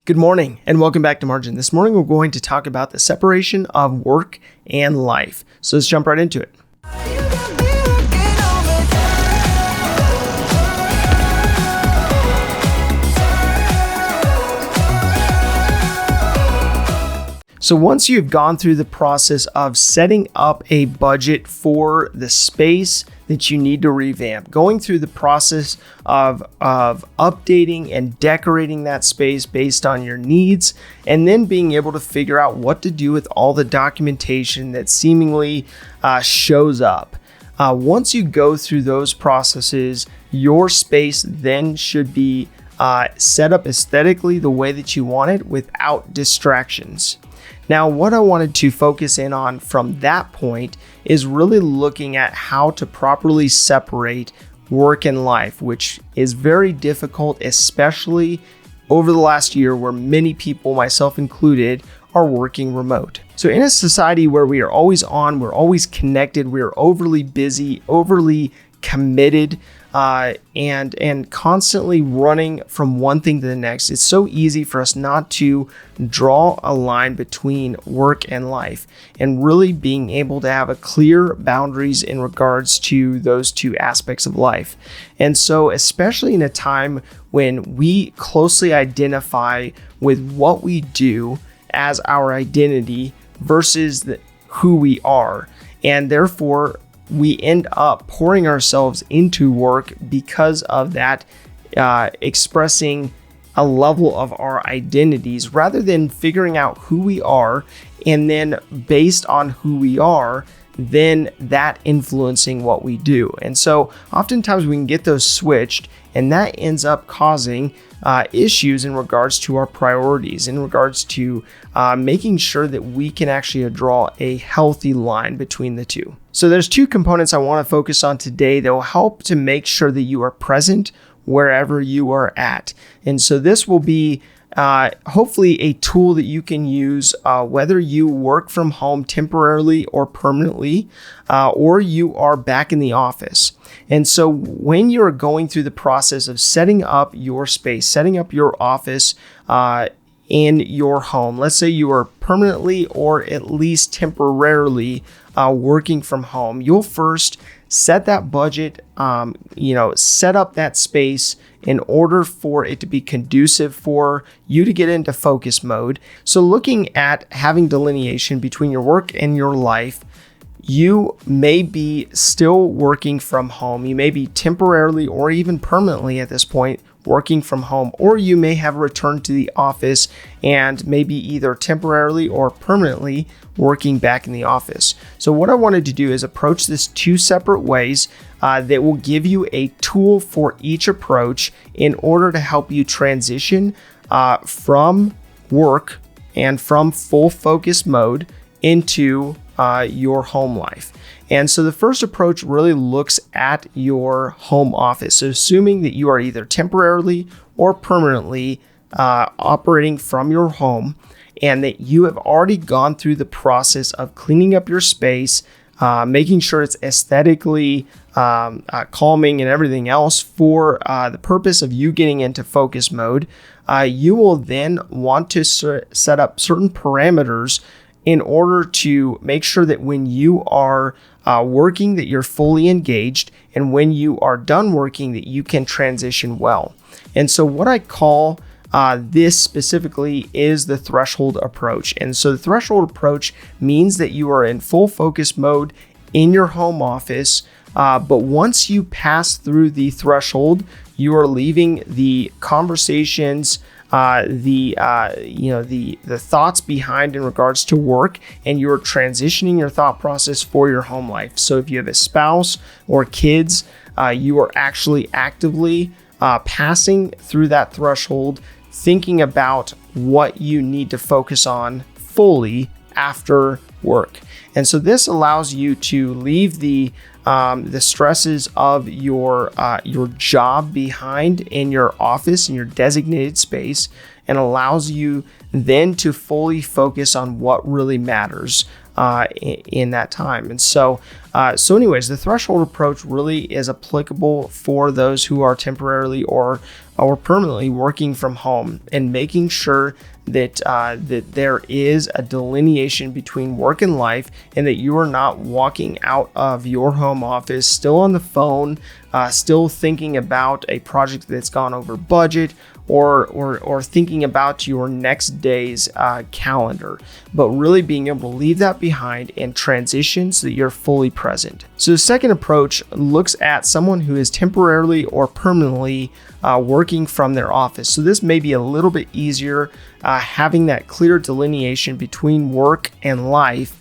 Good morning and welcome back to Margin. This morning we're going to talk about the separation of work and life. So let's jump right into it. So once you've gone through the process of setting up a budget for the space that you need to revamp, going through the process of updating and decorating that space based on your needs, and then being able to figure out what to do with all the documentation that seemingly shows up. Once you go through those processes, your space then should be set up aesthetically the way that you want it without distractions. Now, what I wanted to focus in on from that point is really looking at how to properly separate work and life, which is very difficult, especially over the last year where many people, myself included, are working remote. So in a society where we are always on, we're always connected, we're overly busy, overly committed, and constantly running from one thing to the next, it's so easy for us not to draw a line between work and life and really being able to have a clear boundaries in regards to those two aspects of life. And so, especially in a time when we closely identify with what we do as our identity versus who we are, and therefore we end up pouring ourselves into work because of that, expressing a level of our identities rather than figuring out who we are, and then based on who we are, then that influencing what we do. And so oftentimes we can get those switched, and that ends up causing issues in regards to our priorities, in regards to making sure that we can actually draw a healthy line between the two. So there's two components I want to focus on today that will help to make sure that you are present wherever you are at. And so this will be hopefully a tool that you can use whether you work from home temporarily or permanently, or you are back in the office. And so when you're going through the process of setting up your space, setting up your office in your home, let's say you are permanently or at least temporarily working from home, you'll first set that budget, set up that space in order for it to be conducive for you to get into focus mode. So looking at having delineation between your work and your life, you may be still working from home. You may be temporarily or even permanently at this point working from home, or you may have returned to the office and maybe either temporarily or permanently working back in the office. So what I wanted to do is approach this two separate ways that will give you a tool for each approach in order to help you transition from work and from full focus mode into your home life. And so the first approach really looks at your home office. So assuming that you are either temporarily or permanently operating from your home, and that you have already gone through the process of cleaning up your space, making sure it's aesthetically calming and everything else for the purpose of you getting into focus mode, you will then want to set up certain parameters in order to make sure that when you are working, that you're fully engaged, and when you are done working, that you can transition well. And so what I call this specifically is the threshold approach. And so the threshold approach means that you are in full focus mode in your home office, but once you pass through the threshold, you are leaving the conversations, the thoughts behind in regards to work, and you're transitioning your thought process for your home life. So if you have a spouse or kids, you are actually actively passing through that threshold, thinking about what you need to focus on fully after work. And so this allows you to leave the stresses of your job behind in your office, in your designated space, and allows you then to fully focus on what really matters in that time. And so anyways, the threshold approach really is applicable for those who are temporarily or or permanently working from home, and making sure that there is a delineation between work and life, and that you are not walking out of your home office still on the phone, still thinking about a project that's gone over budget, or thinking about your next day's calendar, but really being able to leave that behind and transition so that you're fully present. So the second approach looks at someone who is temporarily or permanently working from their office. So this may be a little bit easier, having that clear delineation between work and life,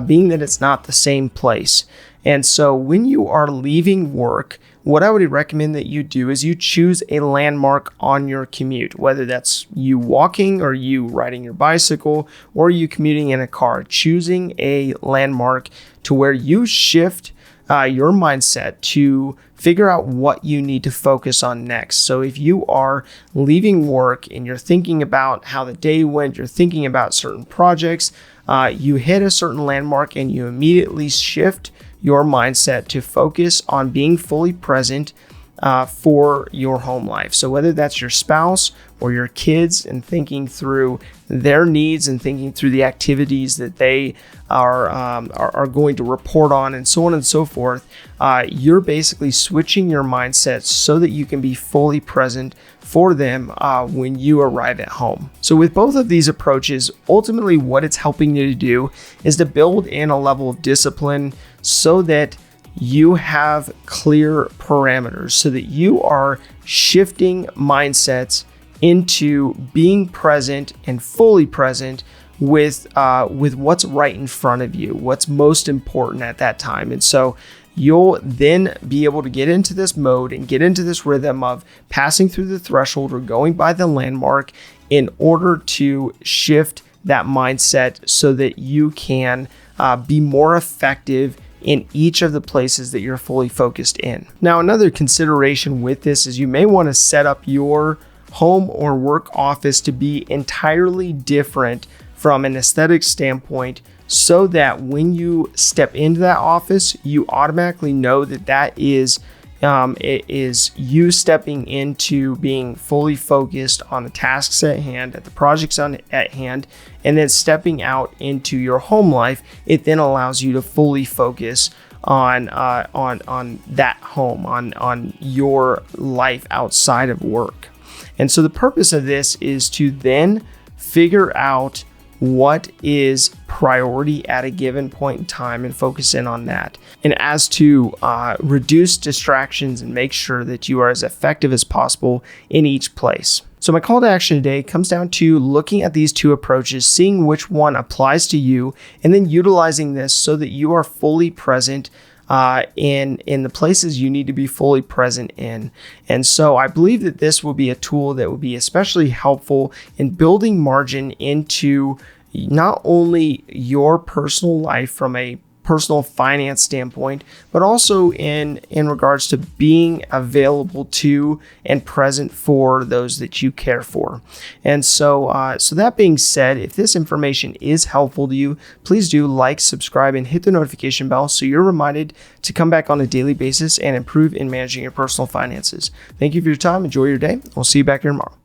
being that it's not the same place. And so when you are leaving work, what I would recommend that you do is you choose a landmark on your commute, whether that's you walking or you riding your bicycle or you commuting in a car. Choosing a landmark to where you shift your mindset to figure out what you need to focus on next. So if you are leaving work and you're thinking about how the day went, you're thinking about certain projects, you hit a certain landmark and you immediately shift your mindset to focus on being fully present for your home life. So whether that's your spouse or your kids, and thinking through their needs and thinking through the activities that they are going to report on, and so on and so forth, you're basically switching your mindset so that you can be fully present for them when you arrive at home. So with both of these approaches, ultimately what it's helping you to do is to build in a level of discipline so that you have clear parameters, so that you are shifting mindsets into being present and fully present with what's right in front of you, what's most important at that time. And so you'll then be able to get into this mode and get into this rhythm of passing through the threshold or going by the landmark in order to shift that mindset so that you can be more effective in each of the places that you're fully focused in. Now, another consideration with this is you may want to set up your home or work office to be entirely different from an aesthetic standpoint, so that when you step into that office, you automatically know that that is it is you stepping into being fully focused on the tasks at hand, at the projects at hand, and then stepping out into your home life. It then allows you to fully focus on that home, on your life outside of work. And so the purpose of this is to then figure out what is priority at a given point in time and focus in on that. And as to reduce distractions and make sure that you are as effective as possible in each place. So my call to action today comes down to looking at these two approaches, seeing which one applies to you, and then utilizing this so that you are fully present in the places you need to be fully present in. And so I believe that this will be a tool that will be especially helpful in building margin into not only your personal life from a personal finance standpoint, but also in regards to being available to and present for those that you care for. And so that being said, if this information is helpful to you, please do like, subscribe, and hit the notification bell so you're reminded to come back on a daily basis and improve in managing your personal finances. Thank you for your time. Enjoy your day. We'll see you back here tomorrow.